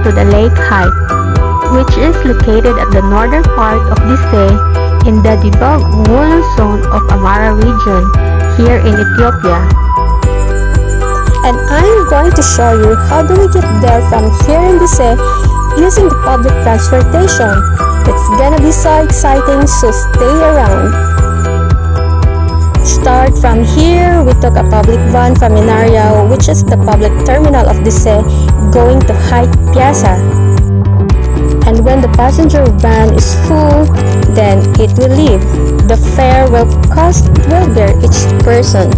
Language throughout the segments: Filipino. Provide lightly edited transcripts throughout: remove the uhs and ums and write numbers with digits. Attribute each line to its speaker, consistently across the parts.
Speaker 1: to the Lake Hite, which is located at the northern part of Dise in the Dibag Ngulu zone of Amara region here in Ethiopia.
Speaker 2: And I'm going to show you how do we get there from here in Dise using the public transportation. It's gonna be so exciting, so stay around. Start from here, we took a public van from Inaria, which is the public terminal of Dise, going to Hite Piazza. And when the passenger van is full, then it will leave. The fare will bear each person.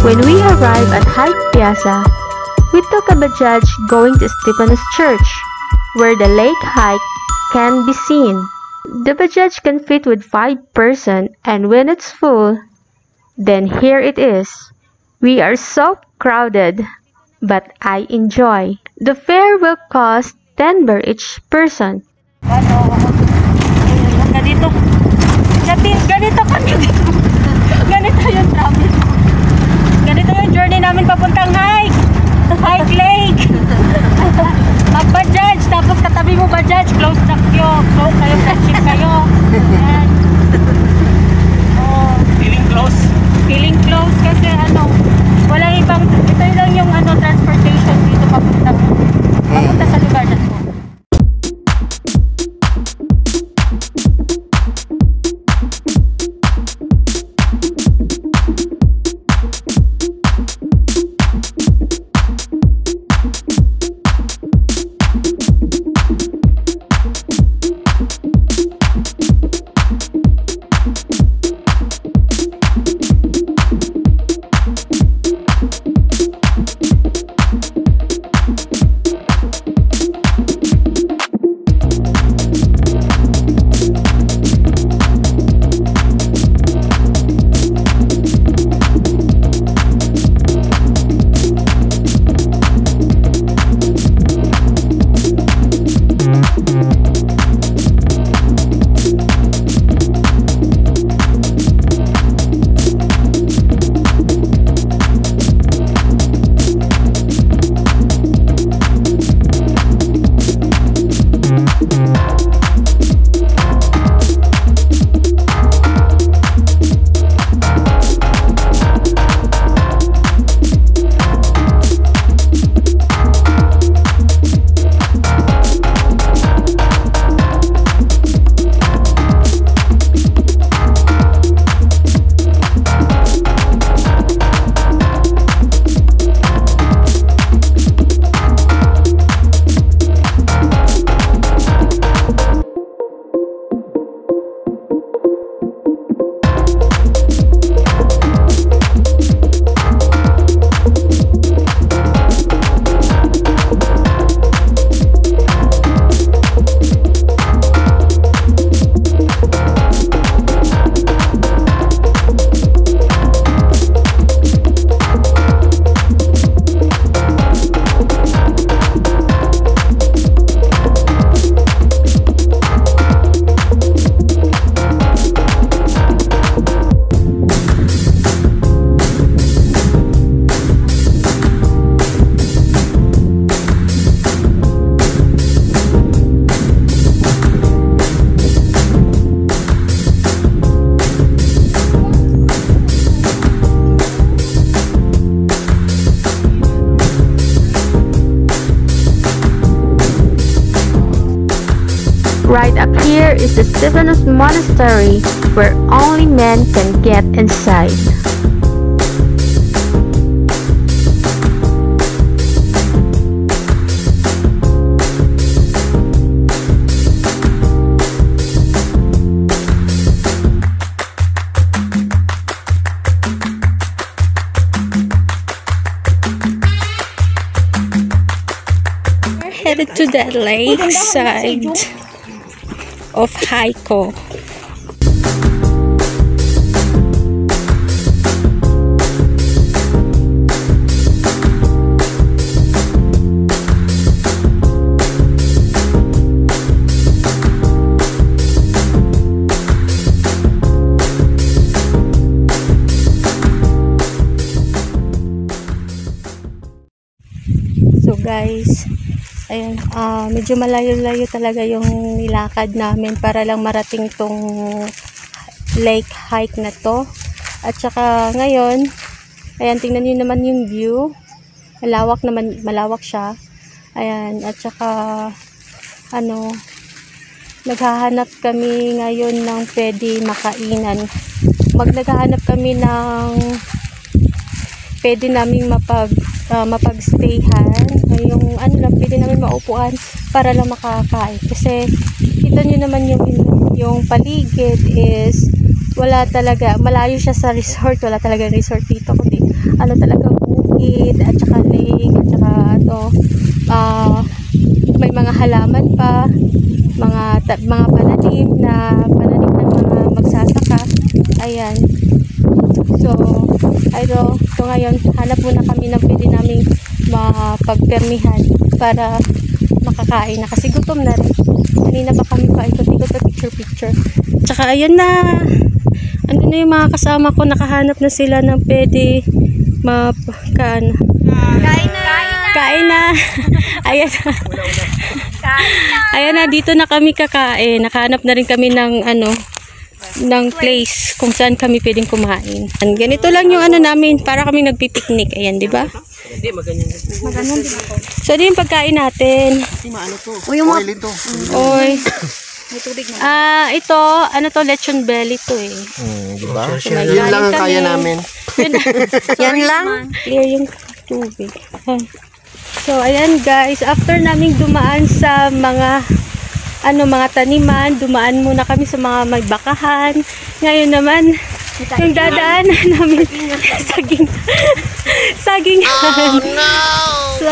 Speaker 1: When we arrived at Hite Piazza, we took a bajaj going to Stephanus Church, where the Lake Hite can be seen. The bajaj can fit with 5 persons, and when it's full, then here it is. We are so crowded, but I enjoy. The fare will cost 10 ber each person.
Speaker 3: Ganito kami ganito yung travel. Ganito yung journey namin papuntang Hite Lake. Mag-bajaj, tapos katabi mo bajaj, close na kayo, friendship kayo. Ayan. Feeling close kasi wala ibang, ito lang yung transportation dito papunta sa lugar na to.
Speaker 1: Right up here is the Stephanos Monastery, where only men can get inside.
Speaker 2: Headed to the lake side of Haiko. So guys, ayan, medyo malayo-layo talaga yung nilakad namin para lang marating tong lake hike na to. At saka ngayon, ayan, tingnan niyo naman yung view. Malawak siya. Ayan, at saka ano, naghahanap kami ngayon ng pwede makainan. Naghahanap kami ng pwede naming mapag-stayhan, yung ano lang, pwede namin maupuan para lang makakain. Kasi kita nyo naman yung paligid is wala talaga, malayo siya sa resort, wala talaga resort dito, kundi ano talaga, bukid at saka lake at saka may mga halaman pa, mga pananim ng mga magsasaka. Ayan. So ngayon, hanap muna kami ng pwede naming mapagpermihan para makakain na kasi gutom na rin. Kanina pa kami paikot-ikot pa picture. Tsaka ayun na, andun na yung mga kasama ko, nakahanap na sila ng pwede kain na. Ayan na. Ayan na, dito na kami kakain. Nakahanap na rin kami ng ng place kung saan kami pwedeng kumain. Ganito lang yung namin, para kami nagpipiknik. Ayan, di ba?
Speaker 3: Hindi, maganyan din ako.
Speaker 2: So, ito yung pagkain natin.
Speaker 4: Uy, oil ito.
Speaker 2: Oy.
Speaker 3: May tubig na.
Speaker 2: Ito, lechon belly to eh.
Speaker 4: Diba?
Speaker 2: So,
Speaker 4: Yun lang ang kaya namin.
Speaker 2: Yan lang? Clear yung tubig. So, ayan guys, after naming dumaan sa mga taniman, dumaan muna kami sa mga may bakahan. Ngayon naman, yung dadaanan namin sagingan. Oh no! So,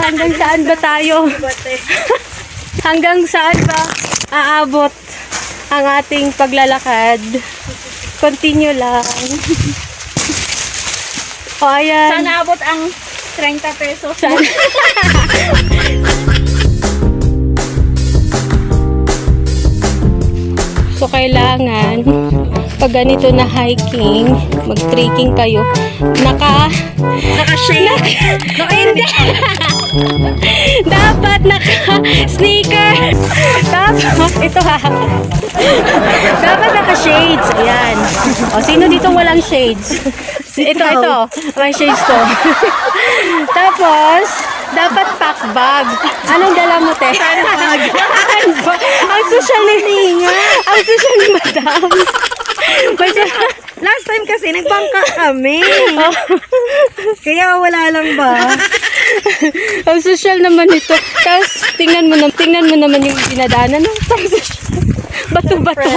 Speaker 2: hanggang saan ba tayo? Hanggang saan ba aabot ang ating paglalakad? Continue lang. O, ayan.
Speaker 3: Sana abot ang 30 pesos.
Speaker 2: Sana. So, kailangan, pag ganito na hiking, mag-trekking kayo, naka-shade. Hindi. Dapat naka-sneaker. Ito ha. Dapat naka-shades. Ayan. O, sino dito walang shades? Ito. May shades to. Tapos, dapat pack bag. Anong dala mo, te? Handbag. Ang social ni madam.
Speaker 3: Last time kasi nagbangka kami. Kaya wala lang ba?
Speaker 2: Ang social naman ito. Tapos, tingnan mo naman yung dinadaanan. Bato-bato.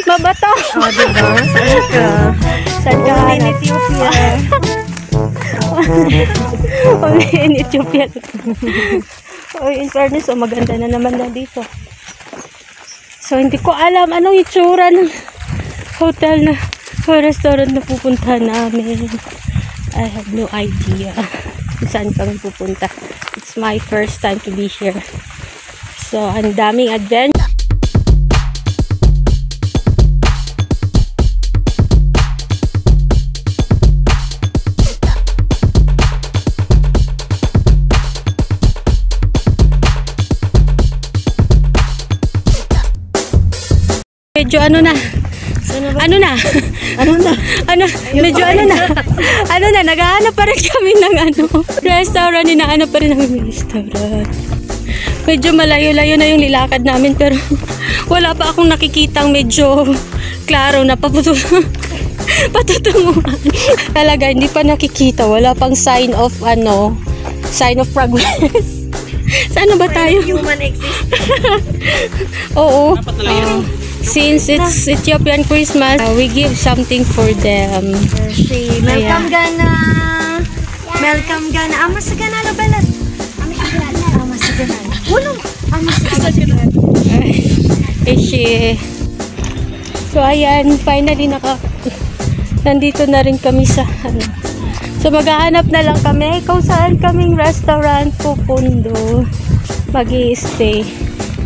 Speaker 2: Mabato.
Speaker 3: O, diba? Saan ka?
Speaker 2: Saan ka?
Speaker 3: In Ethiopia.
Speaker 2: Only in Ethiopia. In fairness, maganda na naman na dito. So, hindi ko alam anong itsura ng hotel na o restaurant na pupunta namin. I have no idea saan kami pupunta. It's my first time to be here. So, ang daming adventure. Medyo naghahanap pa rin kami ng restaurant, hinahanap pa rin namin restaurant.
Speaker 3: medyo malayo-layo na yung nilakad namin pero wala pa akong nakikitang medyo klaro na patutunguhan. Talaga, hindi pa nakikita. Wala pang sign of progress. Saan ba tayo?
Speaker 1: Human exists.
Speaker 3: Oo. Since it's Ethiopian Christmas, we give something for them.
Speaker 1: Welcome gana. Welcome gana. Amas gana na balat. Amas gana. Ulo. Amas gana.
Speaker 3: So ayan, finally nandito na rin kami sa So maghahanap na lang kami kung saan kaming restaurant pupundo. Mag-i-stay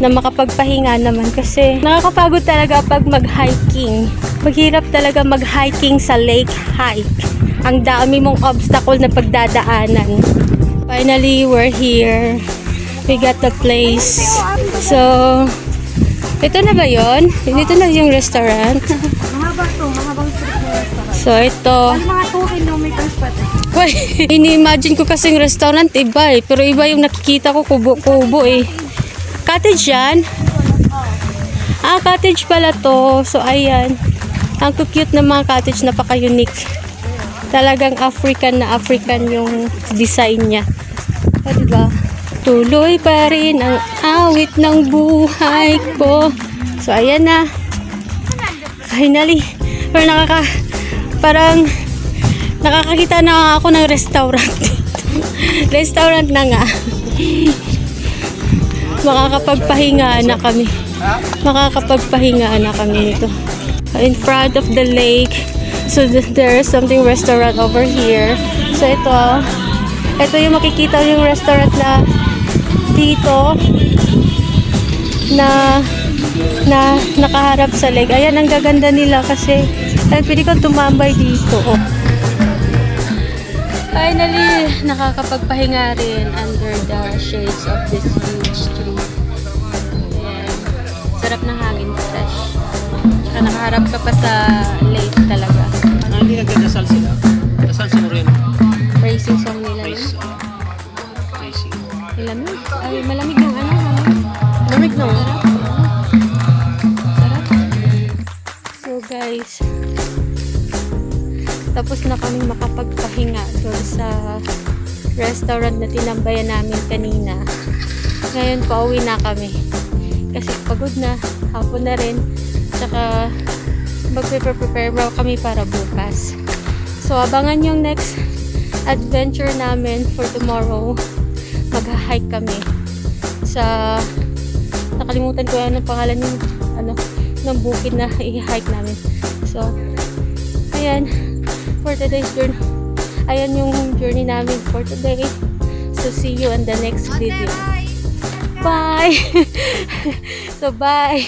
Speaker 3: na makapagpahinga naman kasi nakakapagod talaga pag mag-hiking. Maghirap talaga mag-hiking sa lake hike. Ang dami mong obstacle na pagdadaanan. Finally, we're here. We got the place. So, ito na ba yun? Dito na yung restaurant.
Speaker 1: Mahaba to. Mahabang street na restaurant.
Speaker 3: So, ito.
Speaker 1: Mga 2 kilometers pa to.
Speaker 3: Ini-imagine ko kasing restaurant iba eh. Pero iba yung nakikita ko, kubo-kubo eh. Cottage yan? Cottage pala to. So, ayan. Ang cute ng mga cottage, napaka-unique. Talagang African na African yung design niya. O, diba? Tuloy pa rin ang awit ng buhay ko. So, ayan na. Finally. Pero parang nakakakita na ako ng restaurant. Restaurant na nga. Makakapagpahinga na kami. Makakapagpahinga na kami nito. In front of the lake. So, there's something restaurant over here. So, ito yung makikita yung restaurant na dito na nakaharap sa lake. Ayan, ang gaganda nila kasi pwede kang tumambay dito. Oh. Finally, nakakapagpahinga rin under the shades of this huge tree. Ayan. Sarap ng hangin, fresh. Tsaka nakaharap ka pa sa lake talaga.
Speaker 5: Hindi nagdadasal sila. Dasal sa rin.
Speaker 3: Praising song nila.
Speaker 5: Praise.
Speaker 3: Malamig. Ay, malamig yung
Speaker 1: Lamig no?
Speaker 3: Sarap. So guys, tapos na kami makapagpahinga doon sa restaurant na tinambayan namin kanina. Ngayon pauwi na kami. Kasi pagod na. Hapon na rin. Tsaka mag-prepare kami para bukas. So abangan yung next adventure namin for tomorrow. Mag-hike kami sa nakalimutan ko yung pangalan ng bukid na i-hike namin. So ayan for today's journey. Ayan yung journey namin for today. So see you on the next video. Bye. So bye.